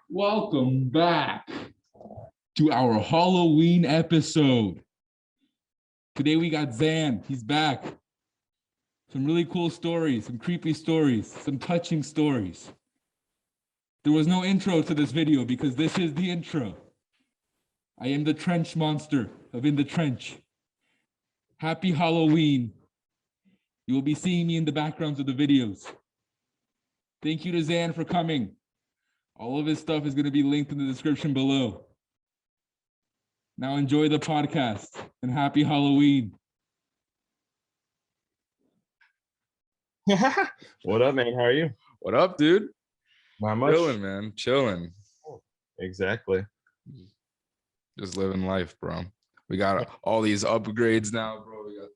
Welcome back to our Halloween episode. Today we got Zan. He's back. Some really cool stories, some creepy stories, some touching stories. There was no intro to this video because this is the intro. I am the trench monster of In the Trench. Happy Halloween. You will be seeing me in the backgrounds of the videos. Thank you to Zan for coming. All of his stuff is going to be linked in the description below. Now enjoy the podcast and happy Halloween. What up, man? How are you? What up, dude? Not much. Chilling, man. Chilling. Exactly. Just living life, bro. We got all these upgrades now, bro. We got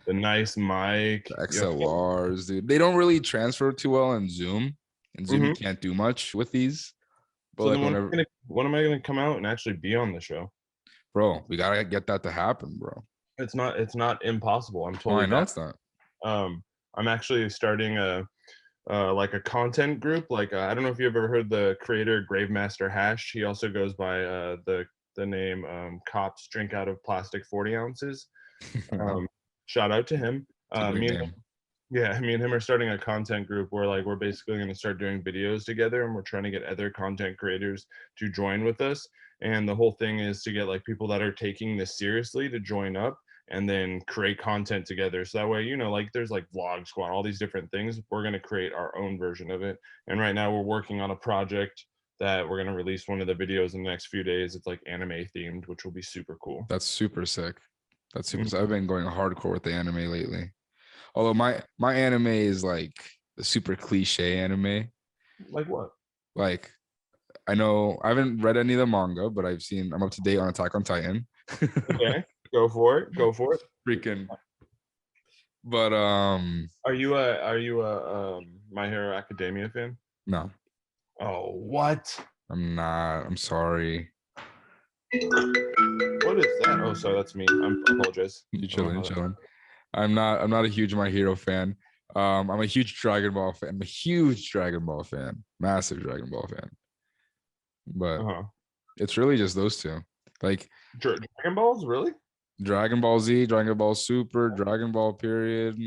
The nice mic. the XLRs, dude. They don't really transfer too well in Zoom. In Zoom, you Mhm. can't do much with these. But So like then when am I gonna come out and actually be on the show? bro, we gotta get that to happen, bro. It's not impossible. I'm Oh, totally I know down. it's not. I'm actually starting a content group. I don't know if you've ever heard the creator Gravemaster Hash. He also goes by the name Cops Drink Out of Plastic 40 Ounces. Shout out to him. It's a great Me and name. me and him are starting a content group where we're basically going to start doing videos together, and we're trying to get other content creators to join with us. And the whole thing is to get people that are taking this seriously to join up and then create content together. So that way, there's Vlog Squad, all these different things. We're going to create our own version of it. And right now we're working on a project that we're going to release one of the videos in the next few days. It's anime themed, which will be super cool. That's super sick. That's super sick. I've been going hardcore with the anime lately. Although my anime is like a super cliche anime. Like what? Like I know I haven't read any of the manga, but I'm up to date on Attack on Titan. Okay, go for it. Freaking. But Are you a My Hero Academia fan? no, Oh, what? I'm not. I'm sorry. What is that? Oh, sorry, that's me. I apologize. You chilling. I'm not a huge My Hero fan. I'm a huge Dragon Ball fan. I'm a huge Dragon Ball fan. Massive Dragon Ball fan. But it's really just those two. Like Dragon Balls, really? Dragon Ball Z, Dragon Ball Super, Dragon Ball period,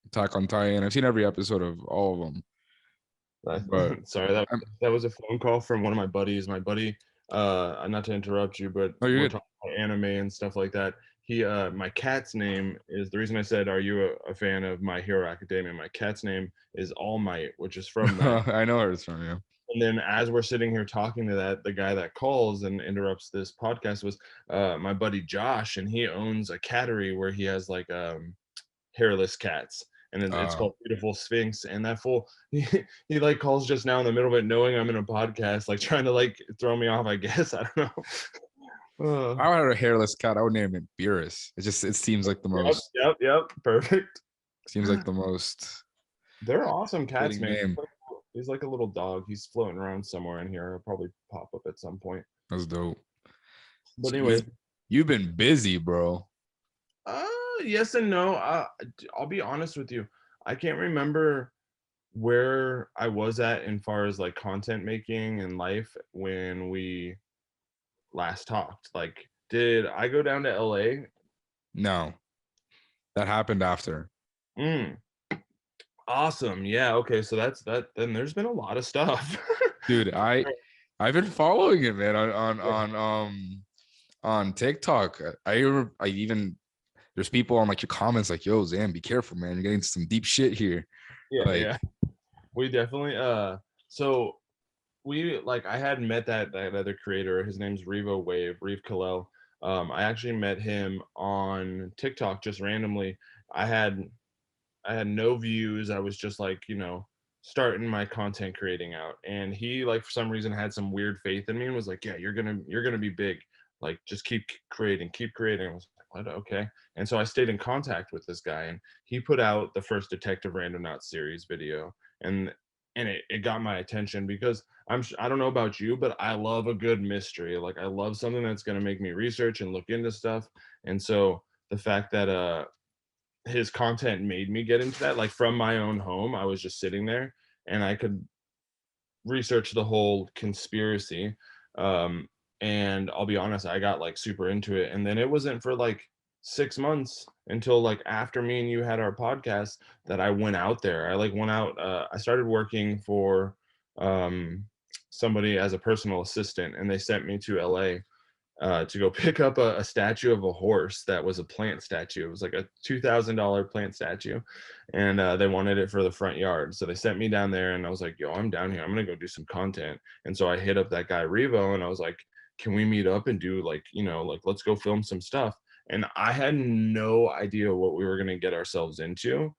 Attack on Titan. I've seen every episode of all of them. But sorry, that was a phone call from one of my buddies. My buddy, not to interrupt you, but we're talking about anime and stuff like that. My cat's name is, the reason I said, are you a fan of My Hero Academia? My cat's name is All Might, which is from that. I know where it's from, yeah. And then as we're sitting here talking to the guy that calls and interrupts this podcast was my buddy Josh, and he owns a cattery where he has hairless cats. And it's called Beautiful Sphinx. And that fool, he calls just now in the middle of it, knowing I'm in a podcast, trying to throw me off, I guess. I don't know. If I had a hairless cat, I would name it Beerus. It seems like the most. Yep. Perfect. Seems like the most. They're awesome cats, man. Name. He's like a little dog. He's floating around somewhere in here. He'll probably pop up at some point. That's dope. But anyways, you've been busy, bro. Yes and no. I'll be honest with you. I can't remember where I was at in far as content making and life when we last talked. Did I go down to LA? No, that happened after. Awesome. Yeah. Okay. So that's that. Then there's been a lot of stuff. Dude, I've been following it, man, on TikTok. I even there's people on your comments yo, Zan, be careful, man. You're getting some deep shit here. Yeah. We definitely so we I had met that other creator. His name's Reeve Kalel. I actually met him on TikTok just randomly. I had no views. I was just starting my content creating out, and he for some reason had some weird faith in me and was yeah, you're gonna be big, just keep creating. I was like, what? Okay. And so I stayed in contact with this guy, and he put out the first Detective Randonaut series video, and it got my attention because I don't know about you, but I love a good mystery. I love something that's going to make me research and look into stuff. And so the fact that his content made me get into that, from my own home, I was just sitting there and I could researched the whole conspiracy. And I'll be honest, I got like super into it. And then it wasn't for like 6 months until like after me and you had our podcast that I went out there. I like went out, I started working for somebody as a personal assistant, and they sent me to LA to go pick up a statue of a horse that was a plant statue. It was like a $2,000 plant statue, and they wanted it for the front yard. So they sent me down there, and I was like, "Yo, I'm down here. I'm gonna go do some content." And so I hit up that guy Revo, and I was like, "Can we meet up and do like, like let's go film some stuff?" And I had no idea what we were gonna get ourselves into.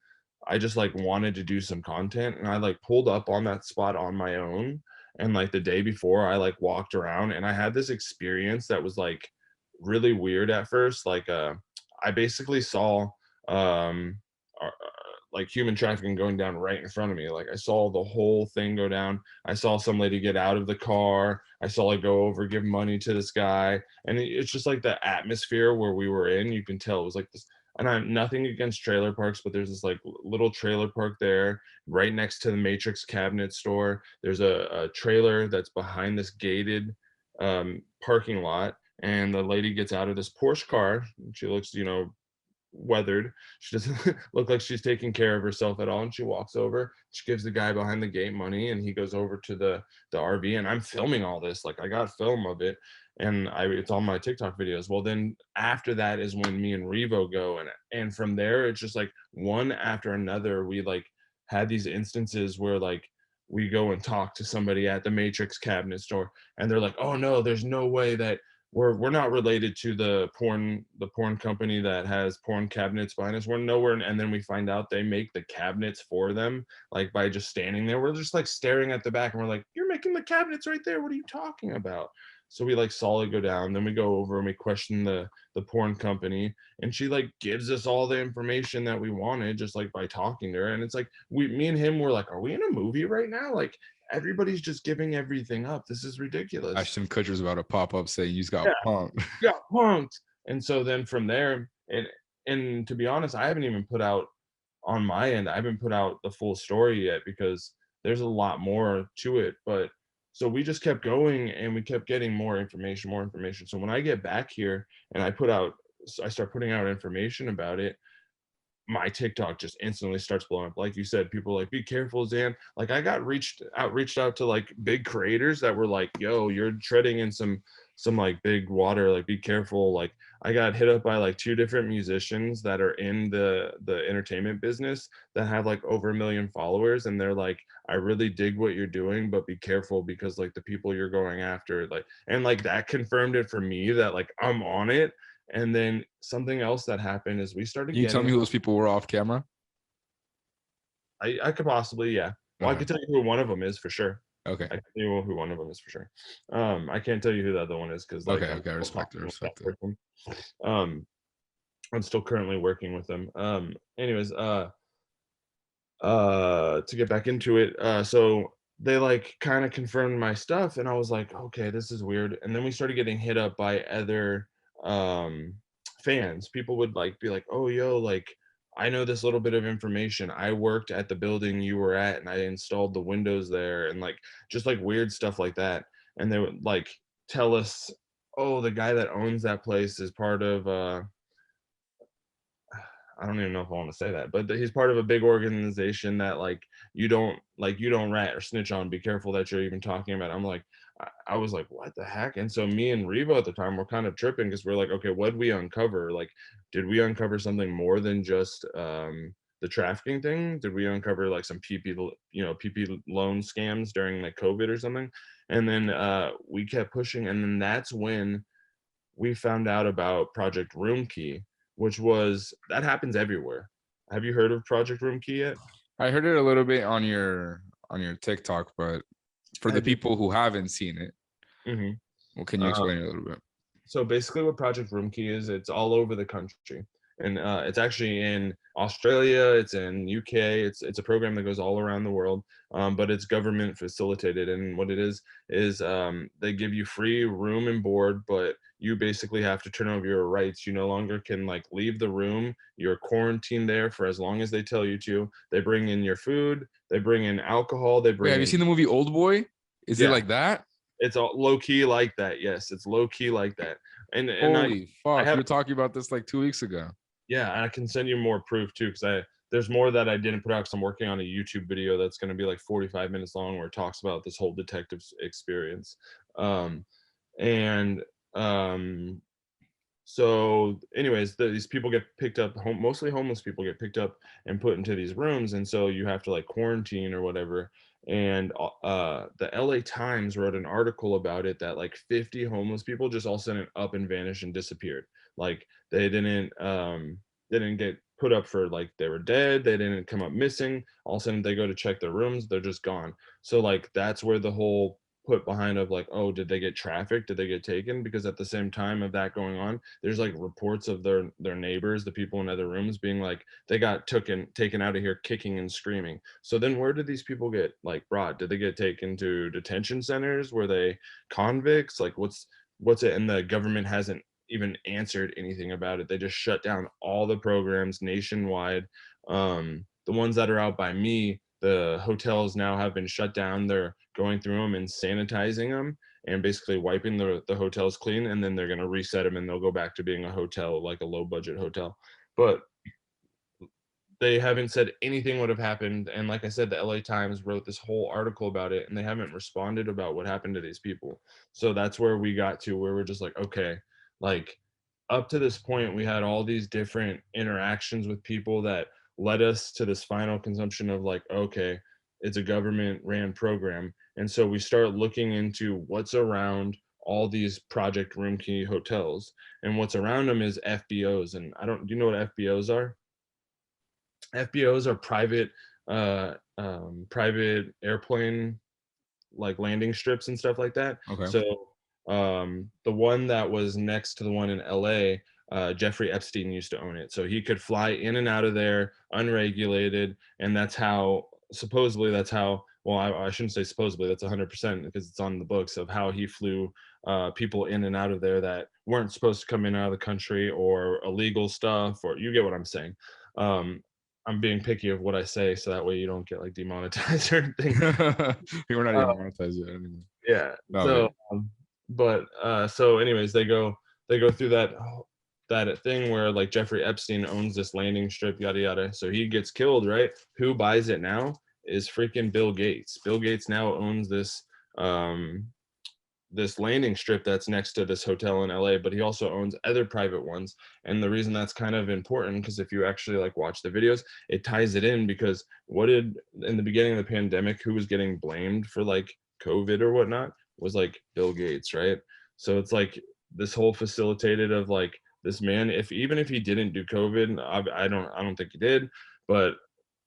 I just like wanted to do some content, and I like pulled up on that spot on my own. And like the day before, I like walked around, and I had this experience that was like really weird at first. Like I basically saw like human trafficking going down right in front of me. Like I saw the whole thing go down. I saw some lady get out of the car. I saw like go over, give money to this guy. And it's just like the atmosphere where we were in, you can tell it was like this. And I'm nothing against trailer parks, but there's this like little trailer park there right next to the Matrix cabinet store. There's a trailer that's behind this gated parking lot. And the lady gets out of this Porsche car. She looks, weathered. She doesn't look like she's taking care of herself at all. And she walks over, she gives the guy behind the gate money, and he goes over to the RV. And I'm filming all this. Like I got film of it, and it's on my TikTok videos. Well, then after that is when me and Revo go, and from there it's just like one after another. We like had these instances where like we go and talk to somebody at the Matrix cabinet store, and they're like, "Oh no, there's no way that we're not related to the porn company that has porn cabinets behind us. We're nowhere." And then we find out they make the cabinets for them, like by just standing there. We're just like staring at the back, and we're like, "You're making the cabinets right there. What are you talking about?" So we like saw it go down. Then we go over and we question the porn company, and she like gives us all the information that we wanted just like by talking to her. And it's like me and him were like, "Are we in a movie right now? Like everybody's just giving everything up. This is ridiculous." Ashton Kutcher's about to pop up saying you just got Yeah. punked. Got punked. And so then from there, and to be honest, I haven't even put out on my end, I haven't put out the full story yet because there's a lot more to it. But so we just kept going, and we kept getting more information, more information. So when I get back here and I start putting out information about it, my TikTok just instantly starts blowing up. Like you said, people like, "Be careful, Zan." Like I got reached out to like big creators that were like, "Yo, you're treading in some like big water, like be careful." Like I got hit up by like 2 different musicians that are in the entertainment business that have like over 1 million followers, and they're like, "I really dig what you're doing, but be careful because like the people you're going after," like, and like that confirmed it for me that like I'm on it. And then something else that happened is we started Can you tell me who those people were off camera? I could possibly, yeah. Well, I Okay. could tell you who one of them is for sure. Okay. I can tell you who one of them is for sure. I can't tell you who the other one is because like Okay. I respect it. I'm still currently working with them. Anyways, to get back into it, so they like kind of confirmed my stuff, and I was like, okay, this is weird. And then we started getting hit up by other fans. People would like be like, "Oh, yo, like I know this little bit of information. I worked at the building you were at, and I installed the windows there," and like just like weird stuff like that. And they would like tell us, "Oh, the guy that owns that place is part of I don't even know if I want to say that, but he's part of a big organization that like you don't rat or snitch on. Be careful that you're even talking about." I'm like, I was like, what the heck? And so me and Revo at the time were kind of tripping because we're like, okay, what'd we uncover? Like, did we uncover something more than just the trafficking thing? Did we uncover like some PP loan scams during like COVID or something? And then we kept pushing, and then that's when we found out about Project Room Key, which that happens everywhere. Have you heard of Project Room Key yet? I heard it a little bit on your TikTok, but for the people who haven't seen it, well, can you explain it a little bit? So basically what Project Room Key is, it's all over the country. And it's actually in Australia, it's in UK, it's a program that goes all around the world, but it's government facilitated. And what it is they give you free room and board, but you basically have to turn over your rights. You no longer can like leave the room. You're quarantined there for as long as they tell you to. They bring in your food, They bring in alcohol. They Wait, bring have you in. seen the movie Old Boy? Is it Yeah. like that? It's all low key like that. Yes, it's low key like that. And Holy I fuck! have We were talking about this like 2 weeks ago. yeah, I can send you more proof too because there's more that I didn't put out because I'm working on a YouTube video that's going to be like 45 minutes long where it talks about this whole detective experience. And so anyways, these people get picked up, mostly homeless people get picked up and put into these rooms, and so you have to like quarantine or whatever. And the LA Times wrote an article about it that like 50 homeless people just all of a sudden up and vanished and disappeared. Like they didn't get put up for like they were dead, they didn't come up missing. All of a sudden they go to check their rooms, they're just gone. So like that's where the whole put behind of like, oh, did they get trafficked, did they get taken? Because at the same time of that going on, there's like reports of their neighbors, the people in other rooms being like they got taken out of here kicking and screaming. So then where did these people get like brought? Did they get taken to detention centers? Were they convicts? Like what's it? And the government hasn't even answered anything about it. They just shut down all the programs nationwide. The ones that are out by me, the hotels now have been shut down. They're going through them and sanitizing them and basically wiping the hotels clean, and then they're going to reset them and they'll go back to being a hotel, like a low budget hotel. But they haven't said anything would have happened. And like I said, the LA Times wrote this whole article about it and they haven't responded about what happened to these people. So that's where we got to where we're just like, okay, like up to this point, we had all these different interactions with people that led us to this final consumption of like, okay, it's a government ran program. And so we start looking into what's around all these Project Room Key hotels, and what's around them is FBOs. And do you know what FBOs are? FBOs are private airplane like landing strips and stuff like that. Okay. So the one that was next to the one in LA, Jeffrey Epstein used to own it. So he could fly in and out of there unregulated, and supposedly that's how. Well, I shouldn't say supposedly. That's 100% because it's on the books of how he flew people in and out of there that weren't supposed to come in and out of the country, or illegal stuff, or you get what I'm saying. I'm being picky of what I say, so that way you don't get like demonetized or anything. We're not even monetized yet anymore. Yeah. No, So anyways, they go through that thing where like Jeffrey Epstein owns this landing strip, yada yada. So he gets killed, right? Who buys it now is freaking Bill Gates. Bill Gates now owns this this landing strip that's next to this hotel in LA, but he also owns other private ones. And the reason that's kind of important, because if you actually like watch the videos, it ties it in, because in the beginning of the pandemic, who was getting blamed for like COVID or whatnot was like Bill Gates, right? So it's like this whole facilitated of like this man, even if he didn't do COVID, I don't think he did, but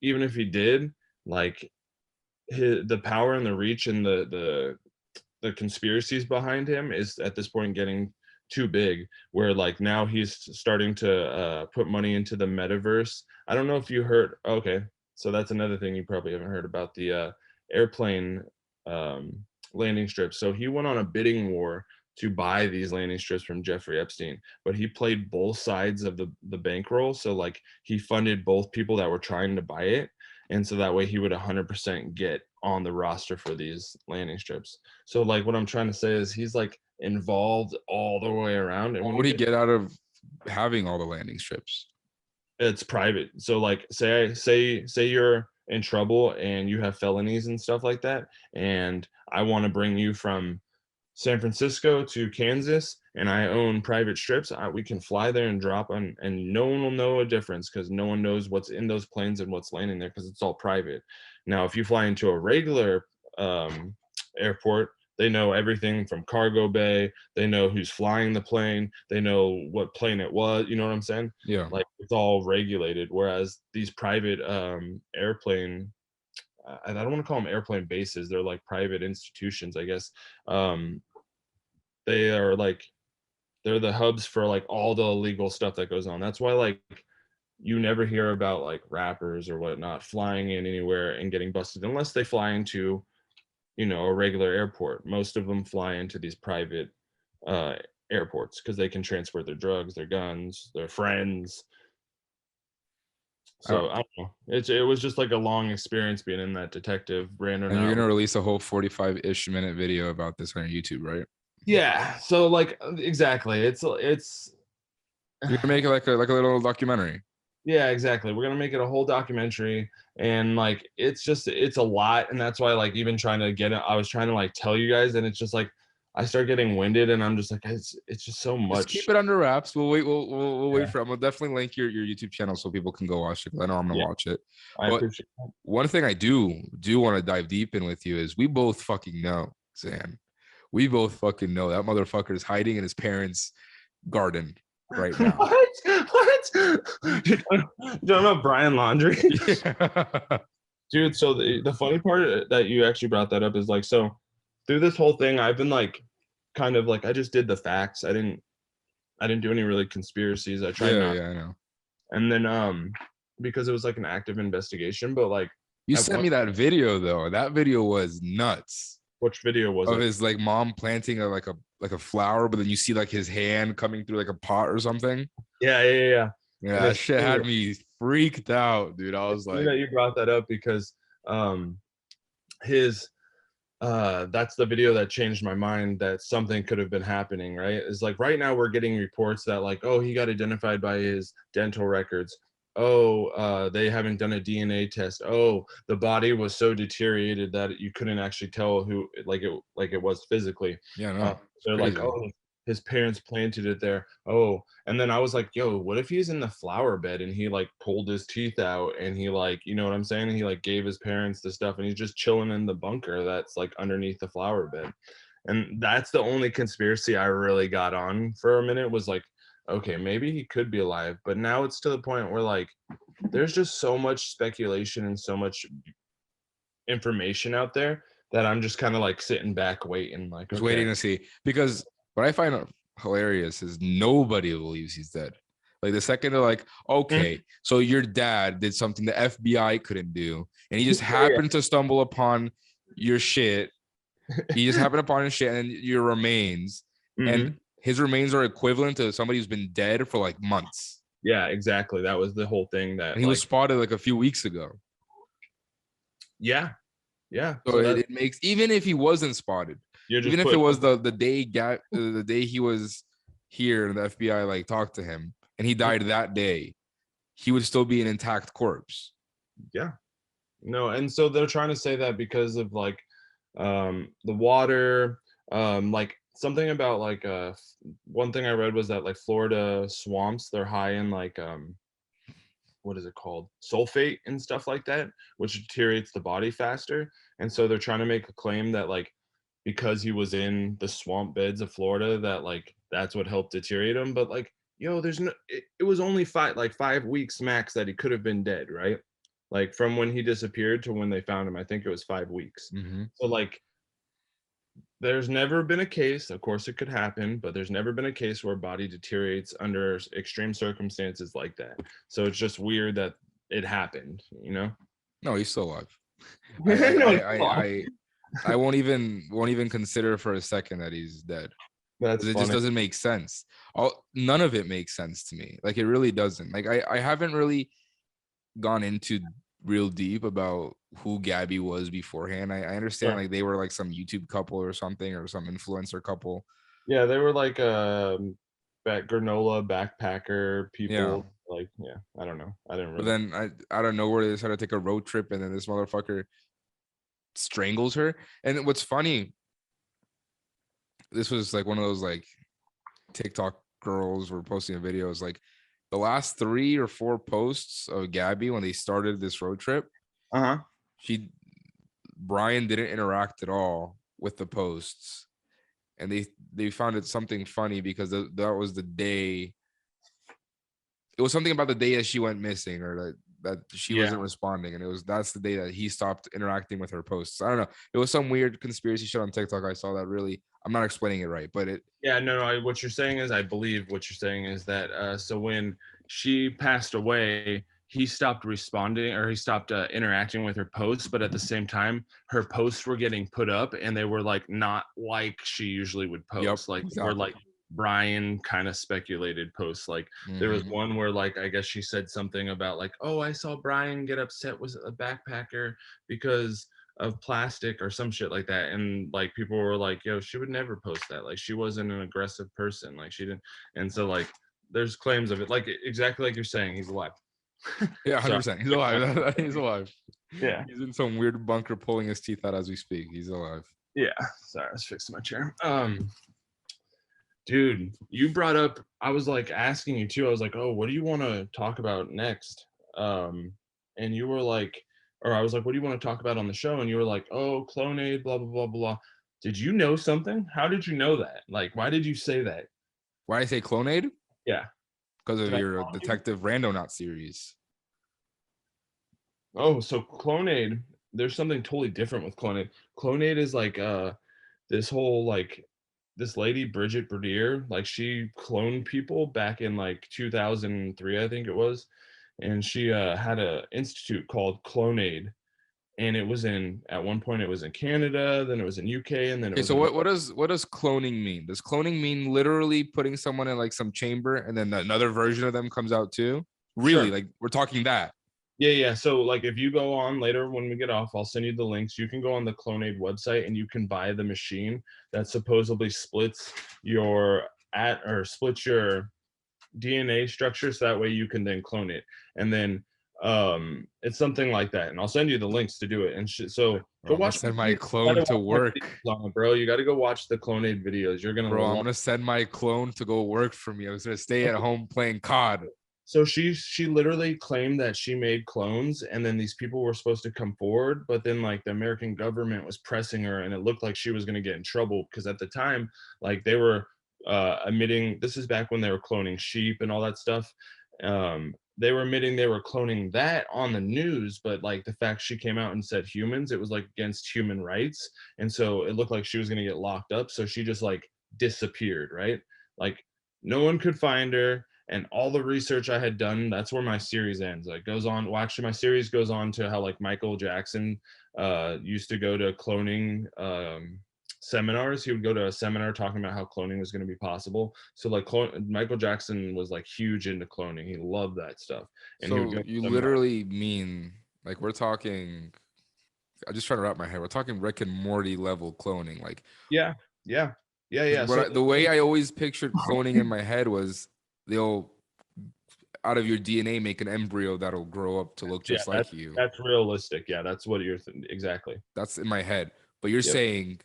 even if he did, like the power and the reach and the conspiracies behind him is at this point getting too big, where like now he's starting to put money into the metaverse. I don't know if you heard. Okay, so that's another thing you probably haven't heard about, the airplane landing strips. So he went on a bidding war to buy these landing strips from Jeffrey Epstein, but he played both sides of the bankroll. So like he funded both people that were trying to buy it, and so that way he would 100% get on the roster for these landing strips. So like what I'm trying to say is he's like involved all the way around. And what would he get out of having all the landing strips? It's private. So like say you're in trouble and you have felonies and stuff like that, and I want to bring you from San Francisco to Kansas, and I own private strips, we can fly there and drop on, and no one will know a difference, because no one knows what's in those planes and what's landing there, because it's all private. Now, if you fly into a regular airport, they know everything from cargo bay. They know who's flying the plane. They know what plane it was. You know what I'm saying? Yeah. Like it's all regulated. Whereas these private airplane, I don't want to call them airplane bases. They're like private institutions, I guess. They are like, they're the hubs for like all the illegal stuff that goes on. That's why like you never hear about like rappers or whatnot flying in anywhere and getting busted unless they fly into, a regular airport. Most of them fly into these private airports because they can transport their drugs, their guns, their friends. So I don't know. It was just like a long experience being in that detective random. And you're gonna release a whole 45-ish minute video about this on your YouTube, right? Yeah. So like exactly. It's You're gonna make it like a little documentary. yeah, exactly. We're gonna make it a whole documentary, and like it's a lot, and that's why like even trying to get it, I was trying to like tell you guys, and it's just like I start getting winded, and I'm just like it's just so much. Just keep it under wraps. We'll wait. We'll wait for. I'm gonna definitely link your YouTube channel so people can go watch it. I know I'm gonna watch it. I appreciate that. One thing I do want to dive deep in with you is we both fucking know, Zan. We both fucking know that motherfucker is hiding in his parents' garden right now. What? You don't know Brian Laundrie? Yeah. Dude, so the funny part that you actually brought that up is like, so through this whole thing, I've been like kind of like I just did the facts. I didn't do any really conspiracies. I tried not. Yeah, I know. And then because it was like an active investigation, but like you sent me that video though. That video was nuts. Which video was of it? his like mom planting a flower, but then you see like his hand coming through like a pot or something. Yeah. Yeah, that shit had me freaked out, dude. I was like, that you brought that up because his that's the video that changed my mind that something could have been happening, right? It's like right now we're getting reports that like, oh, he got identified by his dental records. Oh, they haven't done a DNA test. Oh, the body was so deteriorated that you couldn't actually tell who like it was physically. Yeah, no. They're like, oh, his parents planted it there. Oh, and then I was like, yo, what if he's in the flower bed and he like pulled his teeth out and he like, you know what I'm saying? And he like gave his parents the stuff and he's just chilling in the bunker that's like underneath the flower bed. And that's the only conspiracy I really got on for a minute was like, okay, maybe he could be alive. But now it's to the point where like there's just so much speculation and so much information out there that I'm just kind of like sitting back waiting, like just waiting to see. Because what I find hilarious is nobody believes he's dead. Like the second they're like, okay, so your dad did something the FBI couldn't do, and he just happened to stumble upon your shit. He just happened upon his shit and your remains, and his remains are equivalent to somebody who's been dead for like months. Yeah, exactly. That was the whole thing that and he was spotted like a few weeks ago. Yeah. So it makes, even if he wasn't spotted, even if it was the day he was here and the FBI like talked to him and he died that day, he would still be an intact corpse. Yeah. No, and so they're trying to say that because of like the water, like something about like one thing I read was that like Florida swamps, they're high in like what is it called, sulfate and stuff like that, which deteriorates the body faster. And so they're trying to make a claim that like because he was in the swamp beds of Florida that like that's what helped deteriorate him. But like, yo, there's no, it was only 5 weeks max that he could have been dead, right? Like from when he disappeared to when they found him, I think it was 5 weeks. So like there's never been a case, of course it could happen, but there's never been a case where a body deteriorates under extreme circumstances like that. So it's just weird that it happened, you know? No, he's still alive. I won't even consider for a second that he's dead. It just doesn't make sense. None of it makes sense to me. Like it really doesn't. Like I haven't really gone into real deep about who Gabby was beforehand. I understand like they were like some YouTube couple or something or some influencer couple. Yeah, they were like granola backpacker people. Yeah. Like, yeah, I don't know. I didn't really. But then I don't know where they decided to take a road trip and then this motherfucker strangles her. And what's funny, this was like one of those like TikTok girls were posting videos like the last 3 or 4 posts of Gabby when they started this road trip. Brian didn't interact at all with the posts, and they found it something funny because that was the day. It was something about the day that she went missing or that she wasn't responding, and that's the day that he stopped interacting with her posts. I don't know. It was some weird conspiracy shit on TikTok. I saw that. Really, I'm not explaining it right, but it. Yeah, no. What you're saying is, I believe what you're saying is that so when she passed away, he stopped responding or he stopped interacting with her posts, but at the same time, her posts were getting put up and they were like not like she usually would post. Like exactly. Or like Brian kind of speculated posts. Like there was one where like I guess she said something about like, oh, I saw Brian get upset with a backpacker because of plastic or some shit like that, and like people were like, yo, she would never post that, like she wasn't an aggressive person, like she didn't. And so like there's claims of it, like exactly like you're saying, he's alive. Yeah, 100%. He's alive. He's alive. Yeah, He's in some weird bunker pulling his teeth out as we speak. He's alive. yeah, sorry, I was fixing my chair. Dude, you brought up, I was like asking you too, I was like, oh, what do you want to talk about next? And you were like, or I was like, what do you want to talk about on the show? And you were like, oh, Clonade, blah, blah, blah, blah. Did you know something? How did you know that? Like, why did you say that? Why I say Clonade? Yeah. Because of Did I your follow you? Detective Randonaut series. Oh, so Clonade, there's something totally different with Clonade. Clonade is like this whole like this lady Bridget Berdier, like she cloned people back in like 2003, I think it was, and she had a institute called Clonade, and it was in, at one point it was in Canada, then it was in UK, and then it Okay, was so in, what does cloning mean? Does cloning mean literally putting someone in like some chamber and then another version of them comes out too? Really? Sure. Like we're talking that? Yeah. So like if you go on later when we get off, I'll send you the links. You can go on the Clonade website and you can buy the machine that supposedly splits your splits your DNA structure, so that way you can then clone it. And then it's something like that. And I'll send you the links to do it. And so Bro, go I'm gonna watch send the my videos. clone to work. Bro, you got to go watch the Clonade videos. You're gonna Bro, I'm love. gonna send my clone to go work for me. I was gonna stay at home playing COD. So she literally claimed that she made clones, and then these people were supposed to come forward, but then like the American government was pressing her, and it looked like she was going to get in trouble because at the time, like they were admitting, this is back when they were cloning sheep and all that stuff. They were admitting they were cloning that on the news, but like the fact she came out and said humans, it was like against human rights, and so it looked like she was going to get locked up. So she just like disappeared, right? Like no one could find her. And all the research I had done, that's where my series ends. Like goes on, my series goes on to how like Michael Jackson used to go to cloning seminars. He would go to a seminar talking about how cloning was going to be possible. So like Michael Jackson was like huge into cloning. He loved that stuff. And he would So go you literally mean like we're talking, I'm just trying to wrap my head. We're talking Rick and Morty level cloning. Like yeah. So the way I always pictured cloning in my head was they'll out of your DNA make an embryo that'll grow up to look just like you. That's realistic. Yeah, that's what you're exactly. That's in my head. But you're saying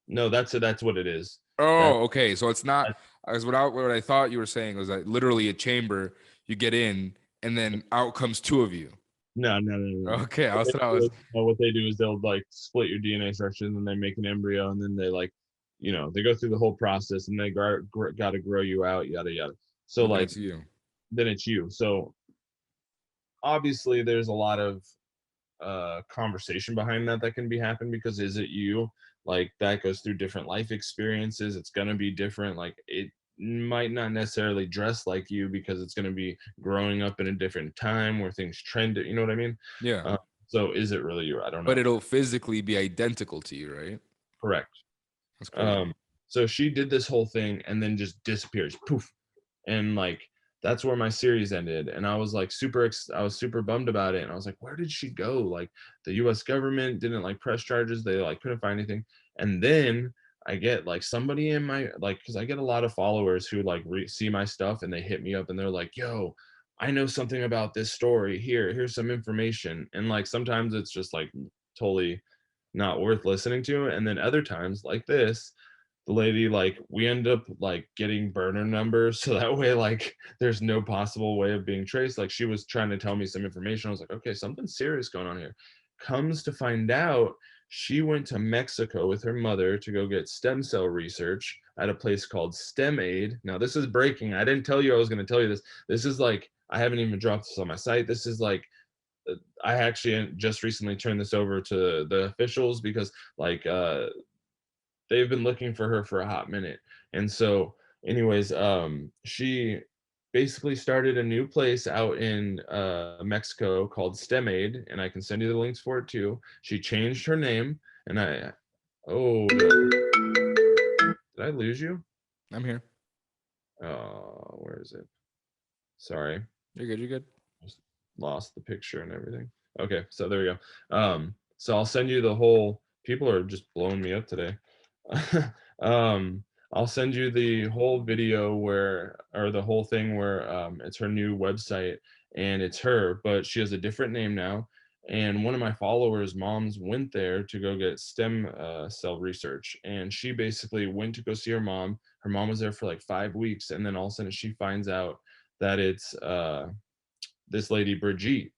no, that's what it is. Oh, okay. So it's not as what I thought you were saying was that literally a chamber, you get in and then out comes two of you. No. Okay, what they do is they'll like split your DNA structure and then they make an embryo and then they like, they go through the whole process and they got to grow you out, yada yada. So like it's you. Then it's you. So obviously there's a lot of conversation behind that can be happening, because is it you? Like that goes through different life experiences. It's gonna be different. Like it might not necessarily dress like you because it's gonna be growing up in a different time where things trend. You know what I mean? Yeah. So is it really you? I don't know. But it'll physically be identical to you, right? Correct. That's crazy. So she did this whole thing and then just disappears. Poof. And like that's where my series ended. And I was like I was super bummed about it. And I was like, where did she go? Like the US government didn't like press charges. They like couldn't find anything. And then I get like somebody in my, like, cause I get a lot of followers who like see my stuff and they hit me up and they're like, yo, I know something about this story. Here's some information. And like, sometimes it's just like totally not worth listening to. And then other times like this, the lady, like we end up like getting burner numbers, so that way like there's no possible way of being traced. Like she was trying to tell me some information. I was like, okay, something serious going on here. Comes to find out, she went to Mexico with her mother to go get stem cell research at a place called STEMaid. Now this is breaking. I didn't tell you I was going to tell you this. This is like, I haven't even dropped this on my site. This is like, I actually just recently turned this over to the officials because like they've been looking for her for a hot minute. And so anyways, she basically started a new place out in Mexico called STEMaid, and I can send you the links for it too. She changed her name, and did I lose you? I'm here. Where is it? Sorry. You're good. Just lost the picture and everything. Okay, so there we go. So I'll send you the whole. People are just blowing me up today. um, I'll send you the whole video or the whole thing where it's her new website and it's her, but she has a different name now. And one of my followers' moms went there to go get stem cell research, and she basically went to go see her mom. Her mom was there for like 5 weeks, and then all of a sudden she finds out that it's this lady Brigitte.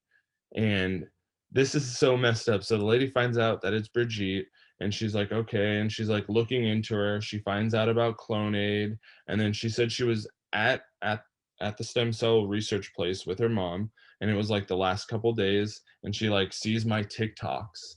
And this is so messed up. So the lady finds out that it's Brigitte, and she's like, okay. And she's like looking into her. She finds out about Clonade. And then she said she was at the stem cell research place with her mom. And it was like the last couple days. And she like sees my TikToks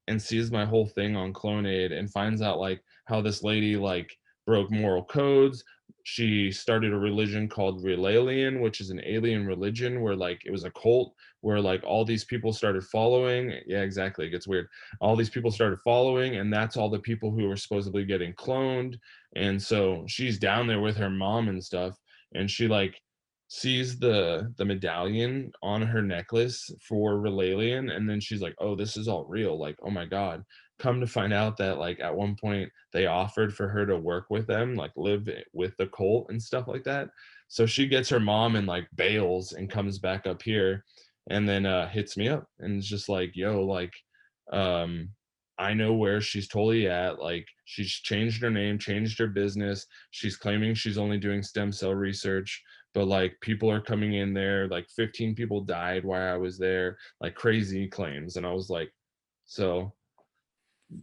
and sees my whole thing on Clonade and finds out like how this lady like broke moral codes. She started a religion called Relalian, which is an alien religion where like it was a cult where like all these people started following. Yeah, exactly. It gets weird. All these people started following, and that's all the people who were supposedly getting cloned. And so she's down there with her mom and stuff, and she like sees the medallion on her necklace for Relalian, and then she's like, oh, this is all real. Like, oh my God. Come to find out that like at one point they offered for her to work with them, like live with the cult and stuff like that. So she gets her mom and like bails and comes back up here, and then hits me up and is just like, yo, like um I know where she's totally at. Like she's changed her name, changed her business. She's claiming she's only doing stem cell research, but like people are coming in there, like 15 people died while I was there, like crazy claims. And I was like, so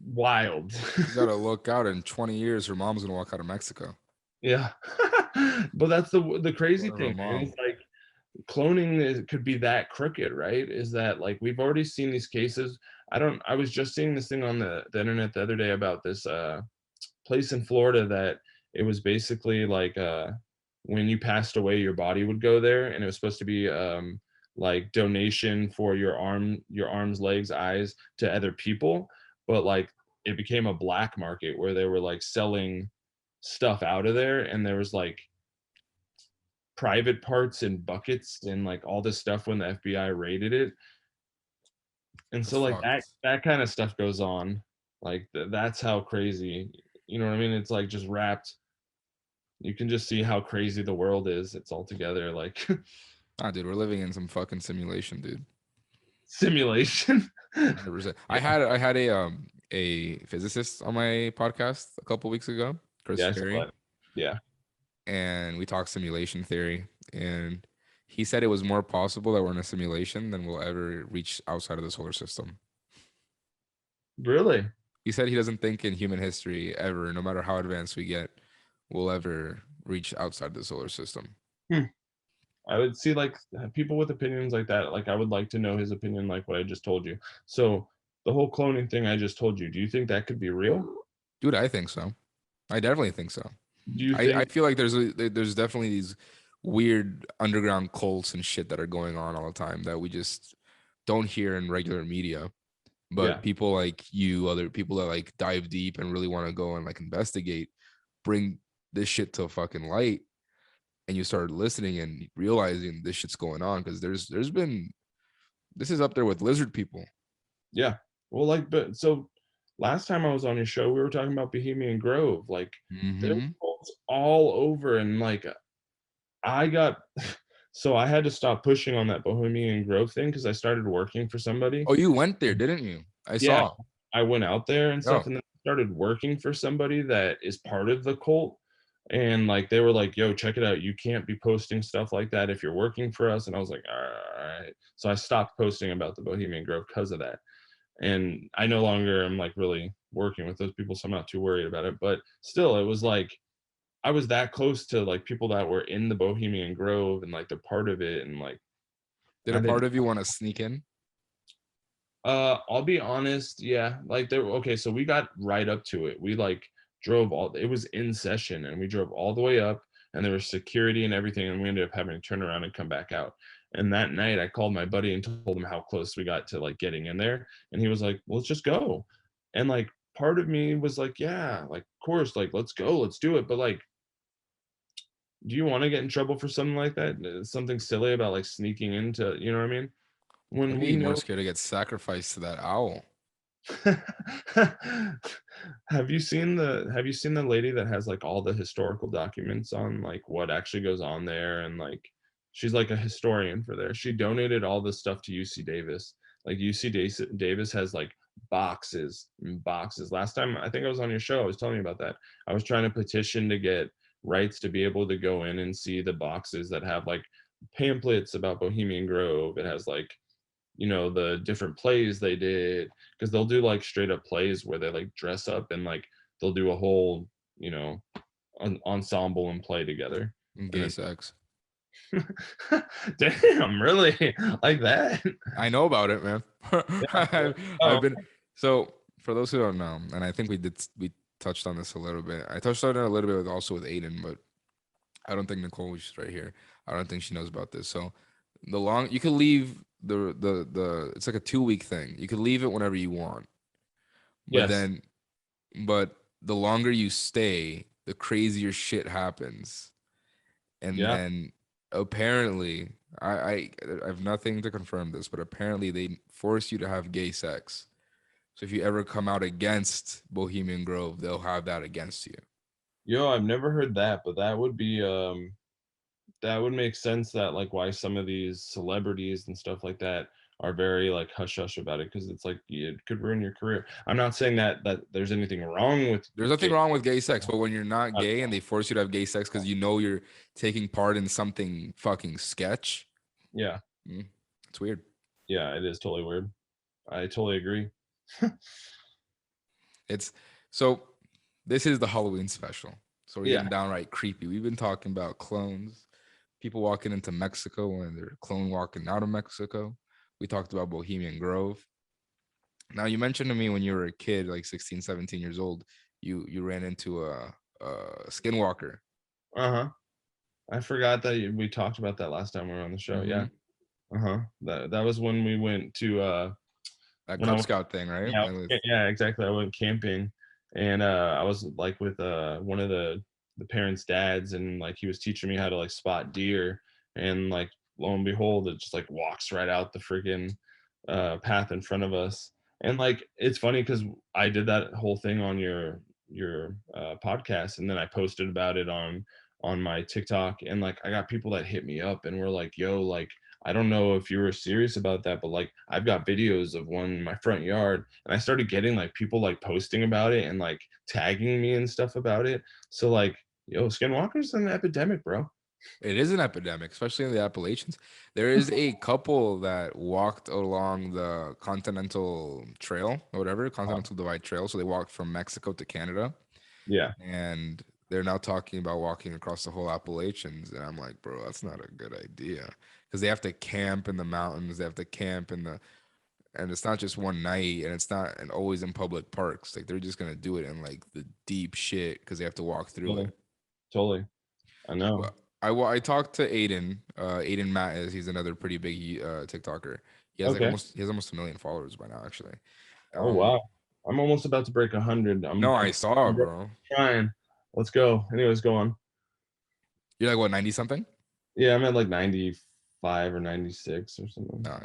wild. You gotta look out. In 20 years, her mom's gonna walk out of Mexico. Yeah. But that's the crazy Whatever, thing, man. mom. It's like cloning could be that crooked, right? Is that like we've already seen these cases. I was just seeing this thing on the internet the other day about this place in Florida that it was basically like when you passed away, your body would go there, and it was supposed to be like donation for your arms, legs, eyes to other people. But like it became a black market where they were like selling stuff out of there, and there was like private parts in buckets and like all this stuff when the FBI raided it. And That's so like fucked. that kind of stuff goes on. Like that's how crazy, you know what I mean? It's like just wrapped. You can just see how crazy the world is. It's all together like Ah, dude, we're living in some fucking simulation, dude. simulation. 100%. I had a physicist on my podcast a couple weeks ago, Chris Yeah, Terry, yeah. and we talked simulation theory, and he said it was more possible that we're in a simulation than we'll ever reach outside of the solar system. Really? He said he doesn't think in human history ever, no matter how advanced we get, we'll ever reach outside the solar system. I would see like people with opinions like that. Like I would like to know his opinion, like what I just told you. So the whole cloning thing I just told you, do you think that could be real? Dude, I think so. I definitely think so. Do you I think feel like there's definitely these weird underground cults and shit that are going on all the time that we just don't hear in regular media. But Yeah. people like you, other people that like dive deep and really want to go and like investigate, bring this shit to fucking light, and you start listening and realizing this shit's going on, because there's been, this is up there with lizard people. Yeah. Well, like, but so last time I was on your show, we were talking about Bohemian Grove. Like, there's cults all over, and like, I got so I had to stop pushing on that Bohemian Grove thing because I started working for somebody. Oh, you went there, didn't you? I Yeah, saw. I went out there and stuff, Oh. and then started working for somebody that is part of the cult. And like they were like, yo, check it out. You can't be posting stuff like that if you're working for us. And I was like, all right. So I stopped posting about the Bohemian Grove because of that. And I no longer am like really working with those people, so I'm not too worried about it. But still, it was like I was that close to like people that were in the Bohemian Grove and like they're part of it. And like Did a part of you want to sneak in? I'll be honest, yeah. Like there, okay, so we got right up to it. We like drove all, it was in session, and we drove all the way up, and there was security and everything, and we ended up having to turn around and come back out. And that night I called my buddy and told him how close we got to like getting in there, and he was like, well, let's just go. And like part of me was like, yeah, like of course, like let's go, let's do it. But like do you want to get in trouble for something like that? Something silly about like sneaking into, you know what I mean? When I'd we be more know. scared to get sacrificed to that owl. Have you seen the lady that has like all the historical documents on like what actually goes on there, and like she's like a historian for there. She donated all this stuff to UC Davis. Like Davis has like boxes and boxes. Last time I think I was on your show, I was telling you about that. I was trying to petition to get rights to be able to go in and see the boxes that have like pamphlets about Bohemian Grove. It has like, the different plays they did, because they'll do like straight up plays where they like dress up and like they'll do a whole, ensemble and play together. Gay sex. Damn, really? Like that? I know about it, man. I've been, so for those who don't know, and I think we touched on this a little bit. I touched on it a little bit also with Aiden, but I don't think Nicole, which is right here, I don't think she knows about this. So you could leave the it's like a 2-week thing. You could leave it whenever you want. But Yes. but the longer you stay, the crazier shit happens. And then apparently, I have nothing to confirm this, but apparently they force you to have gay sex. So if you ever come out against Bohemian Grove, they'll have that against you. Yo, I've never heard that, but that would be that would make sense, that like why some of these celebrities and stuff like that are very like hush hush about it, because it's like it could ruin your career. I'm not saying that there's anything wrong with. There's nothing wrong with gay sex, but when you're not gay and they force you to have gay sex because you're taking part in something fucking sketch. Yeah. It's weird. Yeah, it is totally weird. I totally agree. So this is the Halloween special. So we're Yeah. getting downright creepy. We've been talking about clones, people walking into Mexico and their clone walking out of Mexico. We talked about Bohemian Grove. Now, you mentioned to me when you were a kid, like 16, 17 years old, you ran into a skinwalker. I forgot that we talked about that last time we were on the show. Yeah. That was when we went to that Cub Scout thing, right? Yeah, exactly. I went camping, and I was like with one of the parents' dads, and like he was teaching me how to like spot deer, and like lo and behold, it just like walks right out the freaking path in front of us. And like it's funny because I did that whole thing on your podcast, and then I posted about it on my TikTok, and like I got people that hit me up and were like, yo, like I don't know if you were serious about that, but like I've got videos of one in my front yard. And I started getting like people like posting about it and like tagging me and stuff about it. So like, yo, skinwalkers an epidemic, bro. It is an epidemic, especially in the Appalachians. There is a couple that walked along the Continental Trail or whatever, Continental Divide Trail. So they walked from Mexico to Canada. Yeah. And they're now talking about walking across the whole Appalachians. And I'm like, bro, that's not a good idea. Because they have to camp in the mountains. They have to camp and it's not just one night, and it's not always in public parks. Like they're just going to do it in like the deep shit because they have to walk through it. Totally. I know. Well, I talked to Aiden. Aiden Matt he's another pretty big TikToker. He has almost 1 million followers by now, actually. Oh wow. I'm almost about to break 100. I saw, bro. Trying. Let's go. Anyways, go on. You're like what, 90 something? Yeah, I'm at like 95 or 96 or something. Yeah,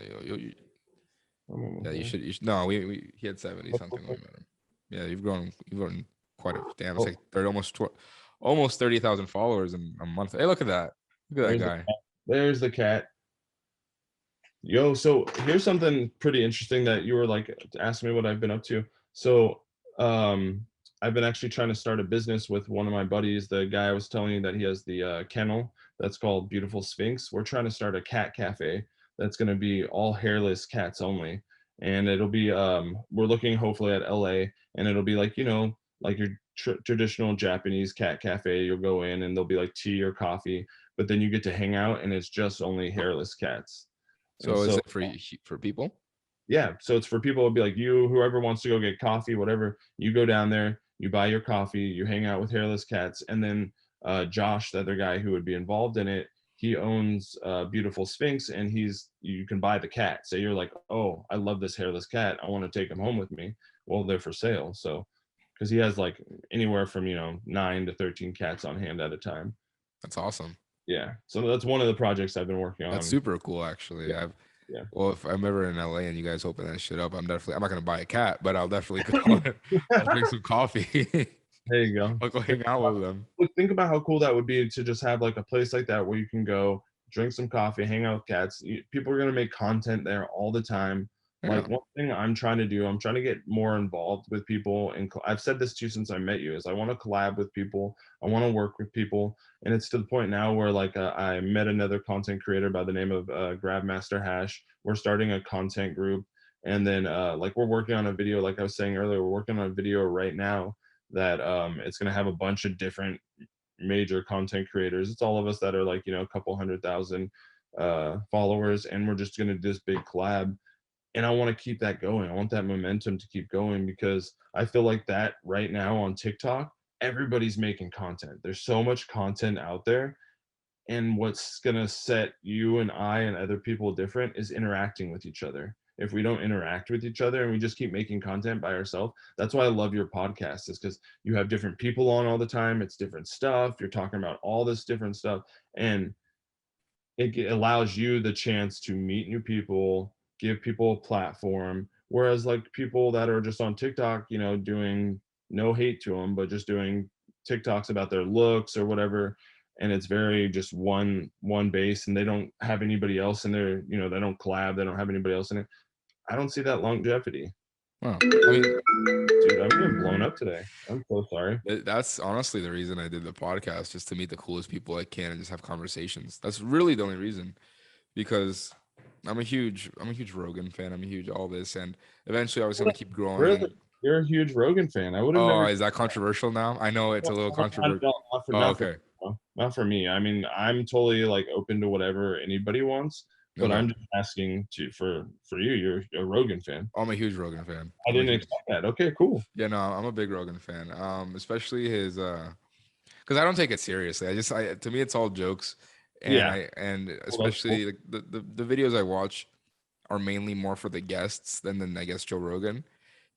you should. No, he had 70 something when we met him. Yeah, you've grown quite a damn. It's like almost 30,000 followers in a month. Hey, look at that. Look at that guy. There's the cat. Yo, so here's something pretty interesting that you were like asking me what I've been up to. So I've been actually trying to start a business with one of my buddies. The guy I was telling you that he has the kennel that's called Beautiful Sphinx. We're trying to start a cat cafe that's going to be all hairless cats only. And it'll be, we're looking hopefully at LA, and it'll be like, like your traditional Japanese cat cafe. You'll go in and there'll be like tea or coffee, but then you get to hang out and it's just only hairless cats. So is it for people? Yeah. So it's for people. It'll be like whoever wants to go get coffee, whatever, you go down there, you buy your coffee, you hang out with hairless cats. And then Josh, the other guy who would be involved in it, he owns Beautiful Sphinx, and you can buy the cat. Say you're like, oh, I love this hairless cat, I want to take him home with me. Well, they're for sale. So because he has like anywhere from 9 to 13 cats on hand at a time. That's awesome. Yeah, so that's one of the projects I've been working on. That's super cool, actually. Yeah. Well, if I'm ever in LA and you guys open that shit up, I'm not gonna buy a cat, but I'll definitely go. I'll drink some coffee. There you go. I'll go hang out with them. Think about how cool that would be to just have like a place like that where you can go drink some coffee, hang out with cats. People are going to make content there all the time. Like one thing I'm trying to do, I'm trying to get more involved with people. And I've said this to you since I met you, is I want to collab with people. I want to work with people. And it's to the point now where like I met another content creator by the name of Grabmaster Hash. We're starting a content group. And then like we're working on a video, like I was saying earlier, we're working on a video right now that it's going to have a bunch of different major content creators. It's all of us that are like, a couple 100,000 followers, and we're just going to do this big collab. And I want to keep that going. I want that momentum to keep going, because I feel like that right now on TikTok, everybody's making content. There's so much content out there. And what's going to set you and I and other people different is interacting with each other. If we don't interact with each other and we just keep making content by ourselves, that's why I love your podcast, is because you have different people on all the time. It's different stuff. You're talking about all this different stuff. And it allows you the chance to meet new people, give people a platform. Whereas like people that are just on TikTok, doing, no hate to them, but just doing TikToks about their looks or whatever, and it's very just one base, and they don't have anybody else in there, they don't collab, they don't have anybody else in it. I don't see that longevity. Well, I mean, dude, I'm getting blown up today. I'm so sorry. That's honestly the reason I did the podcast, just to meet the coolest people I can and just have conversations. That's really the only reason, because I'm a huge Rogan fan. I'm a huge all this, and eventually I was going to keep growing. Really? You're a huge Rogan fan. I would have never. Is that controversial now? I know it's a little controversial. Okay. Not for me. I mean, I'm totally like open to whatever anybody wants, but I'm just asking for you. You're a Rogan fan. I'm a huge Rogan fan. I didn't expect that. Okay, cool. Yeah, no, I'm a big Rogan fan. Especially his because I don't take it seriously. To me it's all jokes. And and especially like the videos I watch are mainly more for the guests than I guess Joe Rogan,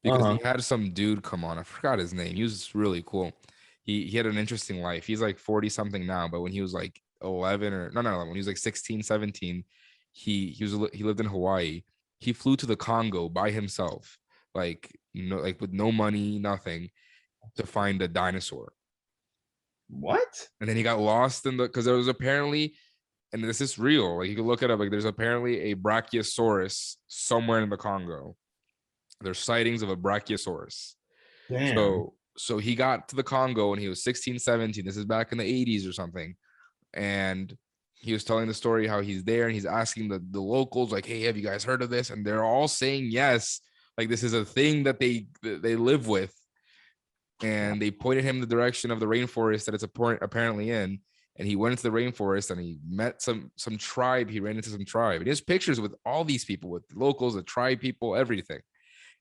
because he had some dude come on. I forgot his name. He was really cool. He had an interesting life. He's like 40 something now, but when he was like 11 or no, when he was like 16, 17, he lived in Hawaii. He flew to the Congo by himself, like with no money, nothing, to find a dinosaur. What? And then he got lost because there was apparently, and this is real, like you can look it up, like there's apparently a brachiosaurus somewhere in the Congo. There's sightings of a brachiosaurus. Damn. So he got to the Congo when he was 16, 17. This is back in the 80s or something. And he was telling the story how he's there, and he's asking the locals, like, hey, have you guys heard of this? And they're all saying yes. Like, this is a thing that they live with. And they pointed him the direction of the rainforest that it's apparently in. And he went into the rainforest and he met some tribe. He ran into some tribe. And he has pictures with all these people, with the locals, the tribe people, everything.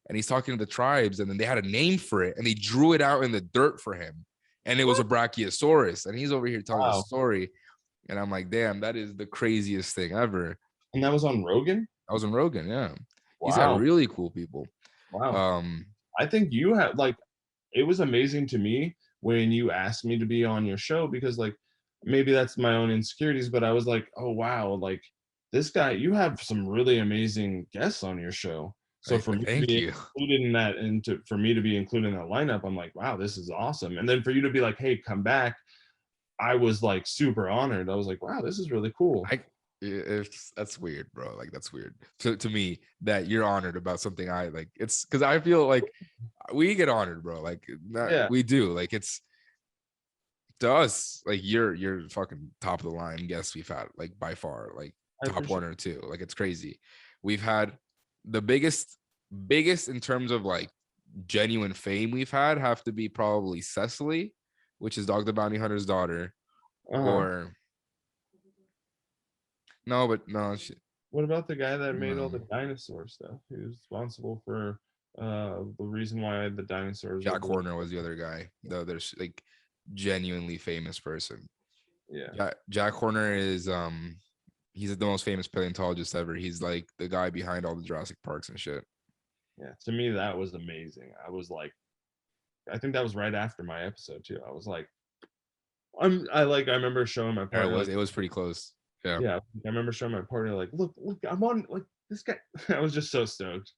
And he's talking to the tribes, and then they had a name for it, and they drew it out in the dirt for him. And it was a brachiosaurus. And he's over here telling the story. And I'm like, damn, that is the craziest thing ever. And that was on Rogan? I was on Rogan, yeah. Wow. He's got really cool people. Wow. I think you had, like, it was amazing to me when you asked me to be on your show, because, like, maybe that's my own insecurities, but I was like, oh, wow, like, this guy, you have some really amazing guests on your show. So for me to be included in that, and for me to be included in that lineup, I'm like, wow, this is awesome. And then for you to be like, hey, come back, I was like super honored. I was like, wow, this is really cool. That's weird, bro. Like, that's weird to me that you're honored about something I like. It's because I feel like we get honored, bro. Like, we do. Like, it's to us, like you're fucking top of the line guests we've had, like by far, like top one or two. Like, it's crazy. We've had the biggest in terms of like genuine fame we've had have to be probably Cecily, which is Dog the Bounty Hunter's daughter, or no. What about the guy that made all the dinosaur stuff? He was responsible for the reason why the dinosaurs. Jack Horner was the other guy. Though there's like genuinely famous person. Yeah. Jack Horner is he's the most famous paleontologist ever. He's like the guy behind all the Jurassic Parks and shit. Yeah, to me that was amazing. I was like, I think that was right after my episode too. I was like, I remember showing my Yeah, partner. it was pretty close. Yeah. Yeah, I remember showing my partner like, look, I'm on like this guy. I was just so stoked.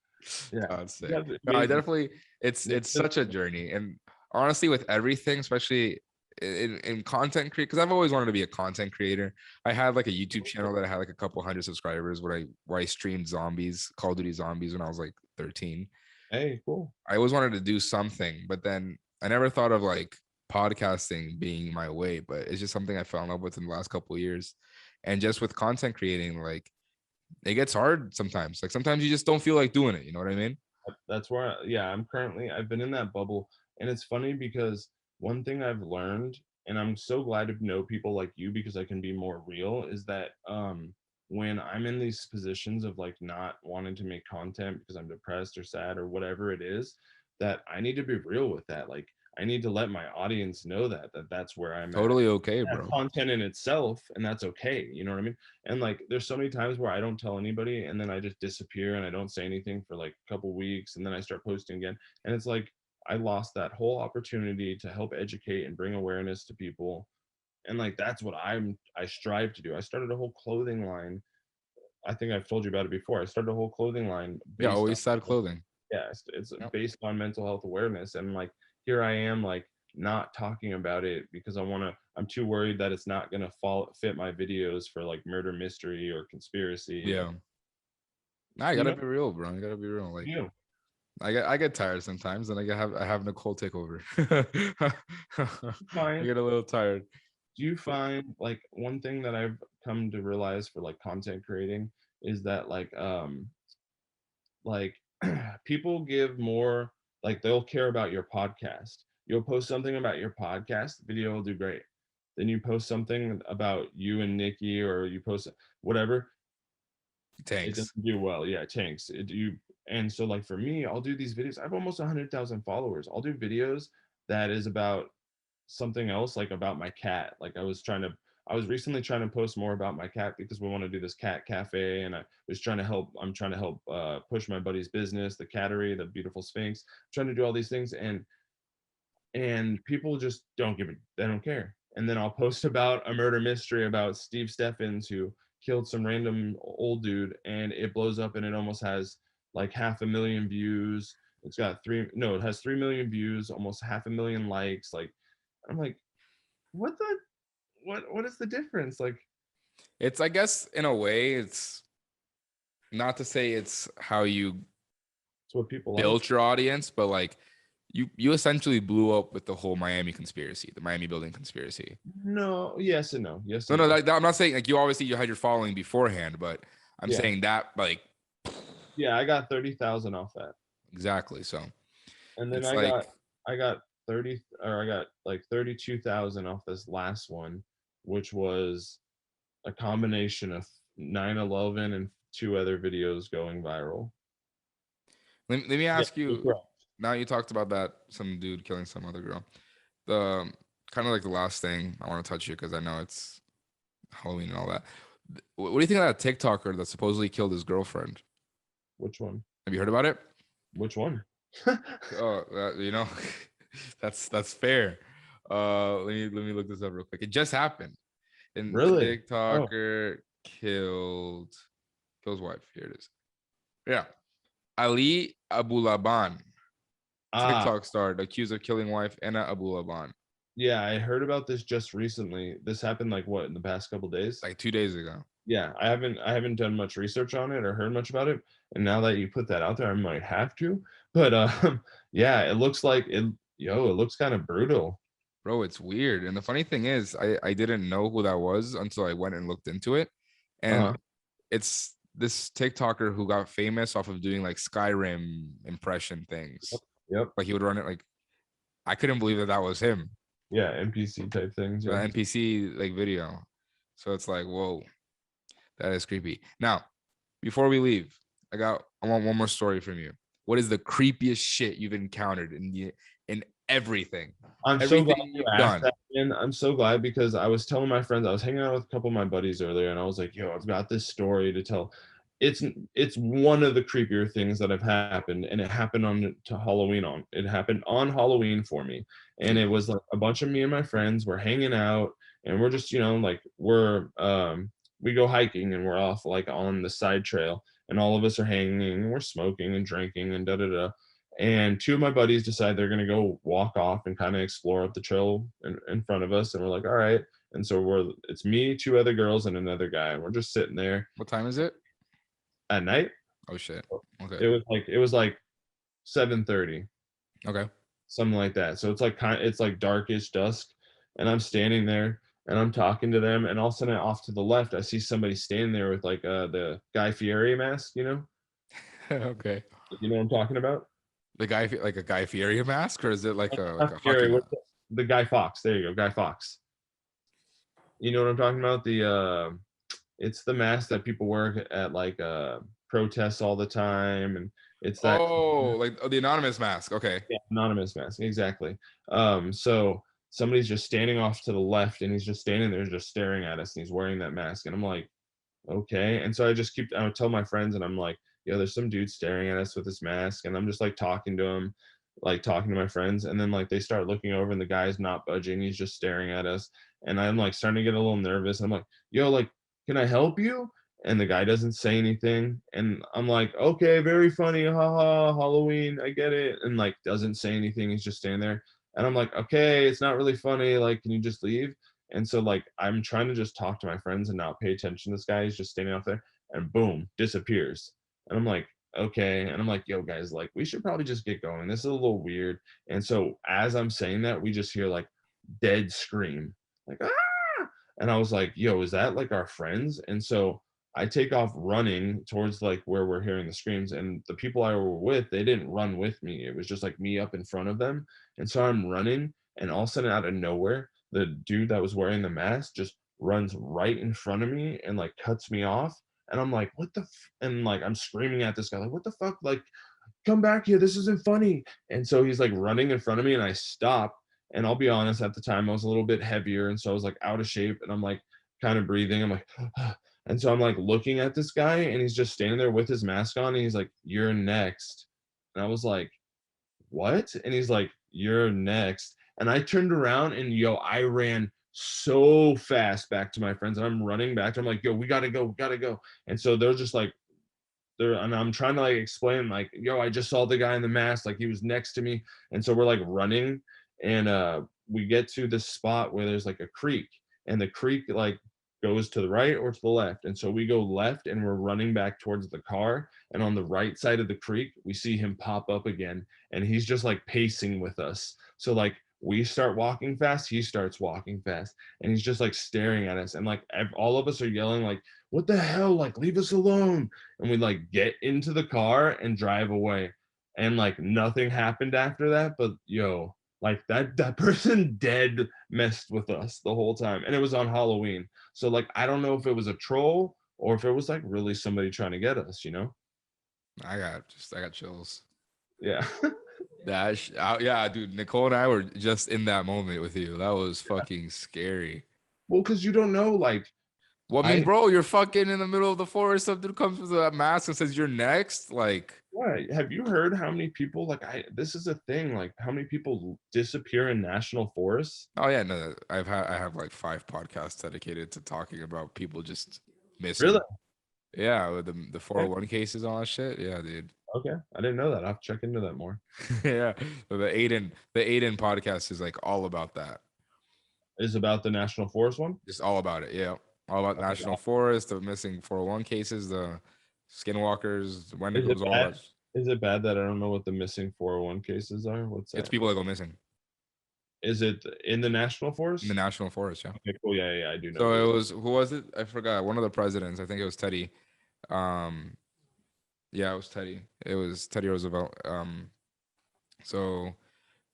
Yeah, God's sake. yeah, No, I amazing. definitely it's such a journey. And honestly, with everything, especially in content create, because I've always wanted to be a content creator. I had like a YouTube channel that I had like a couple hundred subscribers where I streamed zombies, Call of Duty zombies when I was like 13. Hey, cool. I always wanted to do something, but then I never thought of like podcasting being my way, but it's just something I fell in love with in the last couple of years. And just with content creating, like it gets hard sometimes. Like sometimes you just don't feel like doing it. You know what I mean? That's where, I've been in that bubble. And it's funny because one thing I've learned, and I'm so glad to know people like you because I can be more real, is that when I'm in these positions of like not wanting to make content because I'm depressed or sad or whatever it is, that I need to be real with that. Like I need to let my audience know that that's where I'm Totally at. okay, That's bro. content in itself, and that's okay. You know what I mean? And like there's so many times where I don't tell anybody and then I just disappear and I don't say anything for like a couple weeks and then I start posting again. And it's like I lost that whole opportunity to help educate and bring awareness to people. And like that's what I strive to do. I started a whole clothing line. I think I've told you about it before. I started a whole clothing line Yeah, based always sad clothing. yeah, it's Yep. based on mental health awareness. And like here I am like not talking about it because I'm too worried that it's not gonna fit my videos for like murder mystery or conspiracy. Yeah. Nah, you gotta be real, bro. You gotta be real. Like Yeah. I get tired sometimes, and I have Nicole take over. I get a little tired. Do you find like one thing that I've come to realize for like content creating is that like people give more, like they'll care about your podcast. You'll post something about your podcast, the video will do great. Then you post something about you and Nikki, or you post whatever, it Tanks. doesn't do well. Yeah, it tanks. And so like for me, I'll do these videos. I have almost 100,000 followers. I'll do videos that is about something else, like about my cat. Like I was recently trying to post more about my cat because we want to do this cat cafe, and I'm trying to help push my buddy's business, the cattery, the beautiful Sphinx. I'm trying to do all these things, and people just they don't care. And then I'll post about a murder mystery about Steve Steffens who killed some random old dude, and it blows up and it almost has like 500,000 views. It has 3 million views, almost 500,000 likes. Like I'm like, what is the difference? Like It's, I guess, in a way, it's not to say it's how you it's what people built your audience, but like you essentially blew up with the whole Miami conspiracy, the Miami building conspiracy. No, yes and no. Yes. No, I'm not saying like you had your following beforehand, but I'm saying that like I got 30,000 off that. Exactly. So and then I got like 32,000 off this last one, which was a combination of 9/11 and 2 other videos going viral. Let me ask you. Now you talked about that some dude killing some other girl. The kind of like the last thing I want to touch you because I know it's Halloween and all that. What do you think of that TikToker that supposedly killed his girlfriend? Which one? Have you heard about it? Which one? Oh, that's fair. Let me look this up real quick. It just happened. And really? TikToker killed his wife. Here it is. Yeah. Ali Abulaban. TikTok star accused of killing wife Anna Abulaban. Yeah, I heard about this just recently. This happened like what, in the past couple days? Like 2 days ago. Yeah, I haven't done much research on it or heard much about it. And now that you put that out there, I might have to. But yeah, it looks like it looks kind of brutal. Bro, it's weird. And the funny thing is, I didn't know who that was until I went and looked into it. And it's this TikToker who got famous off of doing like Skyrim impression things. Yep. Like he would run it like, I couldn't believe that was him. Yeah, NPC type things. Yeah. NPC like video. So it's like, whoa, that is creepy. Now, before we leave, I want one more story from you. What is the creepiest shit you've encountered in everything? I'm so glad you asked that, and I'm so glad because I was telling my friends, I was hanging out with a couple of my buddies earlier, and I was like, yo, I've got this story to tell. it's one of the creepier things that have happened, and it happened it happened on Halloween for me. And it was like a bunch of me and my friends were hanging out, and we're just, like we go hiking and we're off like on the side trail, and all of us are hanging and we're smoking and drinking and da da da. And two of my buddies decide they're gonna go walk off and kind of explore up the trail in front of us, and we're like, all right. And so it's me, two other girls, and another guy, and we're just sitting there. What time is it? At night. Oh shit. Okay. It was like 7:30, Okay. something like that. So it's like darkish dusk, and I'm standing there and I'm talking to them, and all of a sudden off to the left I see somebody standing there with like the Guy Fieri mask, Okay. You know what I'm talking about? The guy, like a Guy Fieri mask, or is it like a Not hockey Fieri, mask? the Guy Fawkes. There you go, Guy Fawkes. You know what I'm talking about? It's the mask that people wear at like protests all the time, and it's that. Oh, like the anonymous mask. Okay. Yeah, anonymous mask, exactly. So somebody's just standing off to the left, and he's just standing there just staring at us, and he's wearing that mask, and I'm like, okay. And so I would tell my friends, and I'm like, yo, there's some dude staring at us with this mask, and I'm just like talking to him, like talking to my friends, and then like they start looking over, and the guy's not budging, he's just staring at us, and I'm like starting to get a little nervous. I'm like, yo, like, can I help you? And the guy doesn't say anything, and I'm like, okay, very funny, haha, Halloween, I get it. And like doesn't say anything, he's just standing there, and I'm like, okay, it's not really funny, like, can you just leave? And so like I'm trying to just talk to my friends and not pay attention to this guy. He's just standing out there, and boom, disappears. And I'm like, okay. And I'm like, yo guys, like we should probably just get going, this is a little weird. And so as I'm saying that, we just hear like dead scream, like, ah. And I was like, yo, is that like our friends? And so I take off running towards like where we're hearing the screams, and the people I were with, they didn't run with me. It was just like me up in front of them. And so I'm running, and all of a sudden out of nowhere, the dude that was wearing the mask just runs right in front of me and like cuts me off. And I'm like, what the and like I'm screaming at this guy, like, what the fuck? Like, come back here, this isn't funny. And so he's like running in front of me, and I stop. And I'll be honest, at the time I was a little bit heavier, and so I was like out of shape, and I'm like kind of breathing. I'm like, and so I'm like looking at this guy, and he's just standing there with his mask on, and he's like, you're next. And I was like, what? And he's like, you're next. And I turned around, and yo, I ran so fast back to my friends, and I'm running back. I'm like, yo, we gotta go. And so they're just like, and I'm trying to like explain, like, yo, I just saw the guy in the mask, like he was next to me. And so we're like running, and we get to this spot where there's like a creek, and the creek like goes to the right or to the left. And so we go left, and we're running back towards the car, and on the right side of the creek we see him pop up again, and he's just like pacing with us. So like we start walking fast, he starts walking fast, and he's just like staring at us, and like all of us are yelling like, what the hell, like leave us alone. And we like get into the car and drive away, and like nothing happened after that. But yo, like that person dead messed with us the whole time, and it was on Halloween. So like I don't know if it was a troll or if it was like really somebody trying to get us, I got chills. Yeah. Yeah, dude. Nicole and I were just in that moment with you. That was fucking scary. Well, because you don't know, like. Well, I mean, bro, you're fucking in the middle of the forest. Some dude comes with a mask and says you're next. Like, what? Have you heard how many people this is a thing, like how many people disappear in national forests? Oh yeah, no, I have like 5 podcasts dedicated to talking about people just missing. Really? Yeah, with the 401 cases and all that shit. Yeah, dude. Okay, I didn't know that. I'll have to check into that more. Yeah, so the Aiden podcast is like all about that. Is about the national forest one? Just all about it. Yeah, all about national forest, the missing 401 cases, the skinwalkers, Wendigos, all that. Is it bad that I don't know what the missing 401 cases are? What's that? It's people that go missing. Is it in the national forest? In the national forest, yeah. Okay, cool. Yeah, I do know. So it was, who was it? I forgot. One of the presidents. I think it was Teddy. Yeah, it was Teddy. It was Teddy Roosevelt. So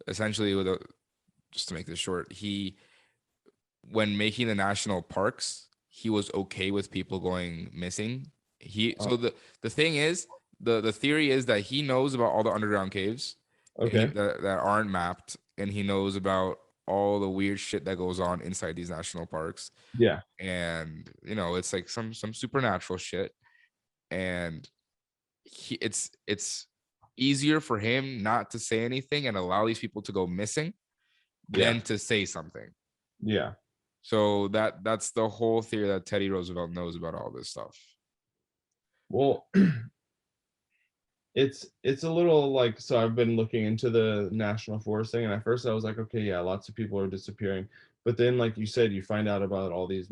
essentially, just to make this short, when making the national parks, he was okay with people going missing. So the thing is, the theory is that he knows about all the underground caves, okay, that aren't mapped, and he knows about all the weird shit that goes on inside these national parks. Yeah, and it's like some supernatural shit. and it's easier for him not to say anything and allow these people to go missing than to say something. Yeah. So that's the whole theory that Teddy Roosevelt knows about all this stuff. Well, it's a little like, so I've been looking into the national forest thing, and at first I was like, okay, yeah, lots of people are disappearing, but then like you said, you find out about all these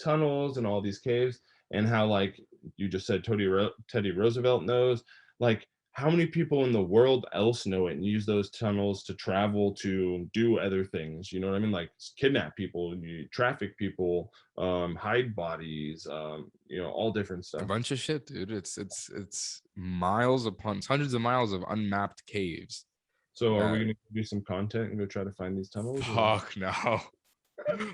tunnels and all these caves, and how, like you just said, Teddy Roosevelt knows, like how many people in the world else know it and use those tunnels to travel to do other things, you know what I mean, like kidnap people, traffic people, hide bodies, you know, all different A stuff. bunch of shit, dude. It's miles upon hundreds of miles of unmapped caves. So are we gonna do some content and go try to find these tunnels? Fuck no.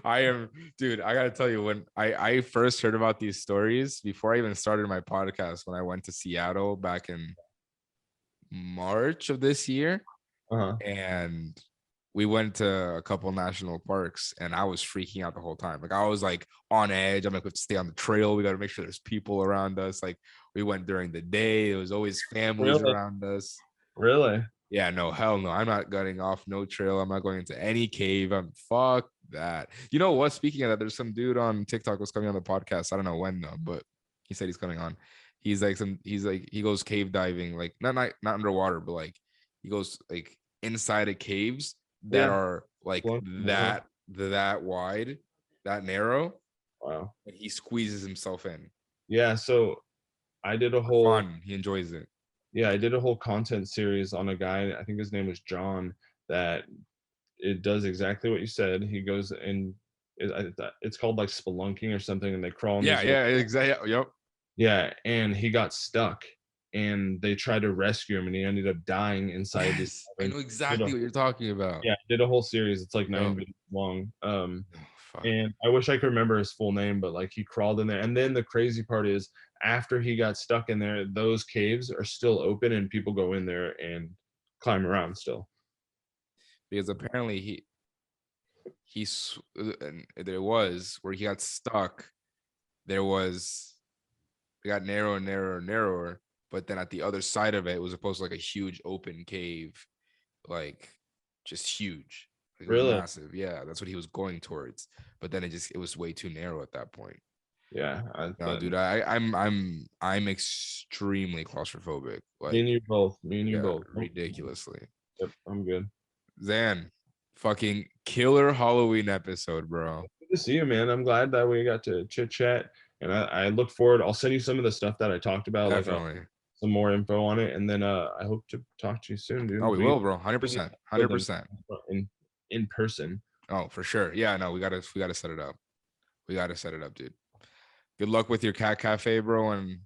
I am, dude. I gotta tell you, when I first heard about these stories before I even started my podcast, when I went to Seattle back in March of this year, and we went to a couple national parks, and I was freaking out the whole time. Like I was like on edge. I'm like, we have to stay on the trail. We got to make sure there's people around us. Like we went during the day. There was always families around us. Really? Yeah, no, hell no. I'm not getting off no trail. I'm not going into any cave. Fuck that. You know what? Speaking of that, there's some dude on TikTok was coming on the podcast. I don't know when though, but he said he's coming on. He goes cave diving, like not underwater, but like he goes like inside of caves that are like that wide, that narrow. Wow. And he squeezes himself in. Yeah, so I did a whole fun. He enjoys it. Yeah, I did a whole content series on a guy, I think his name was John, that it does exactly what you said. He goes in, it's called like spelunking or something, and they crawl in. Yeah, exactly. Yep. Yeah, and he got stuck, and they tried to rescue him, and he ended up dying inside. Yes, I know exactly what you're talking about. Yeah, I did a whole series. It's like 9 videos long. And I wish I could remember his full name, but like he crawled in there. And then the crazy part is, after he got stuck in there, those caves are still open and people go in there and climb around still. Because apparently there was where he got stuck, it got narrower and narrower and narrower, but then at the other side of it was supposed to like a huge open cave, like just huge. Like, really? It was massive. Yeah, that's what he was going towards. But then it was way too narrow at that point. Yeah. Dude, I'm extremely claustrophobic. Like me and you both. Ridiculously. Yep, I'm good. Zan, fucking killer Halloween episode, bro. Good to see you, man. I'm glad that we got to chit chat, and I look forward. I'll send you some of the stuff that I talked about. Definitely. Like some more info on it, and then I hope to talk to you soon, dude. Oh, we will, bro. 100%. In person. Oh, for sure. Yeah, no, we gotta set it up. We gotta set it up, dude. Good luck with your cat cafe, bro, and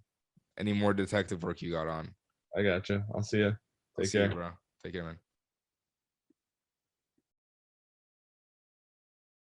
any more detective work you got on. I gotcha. I'll see you. Take care, bro. Take care, man.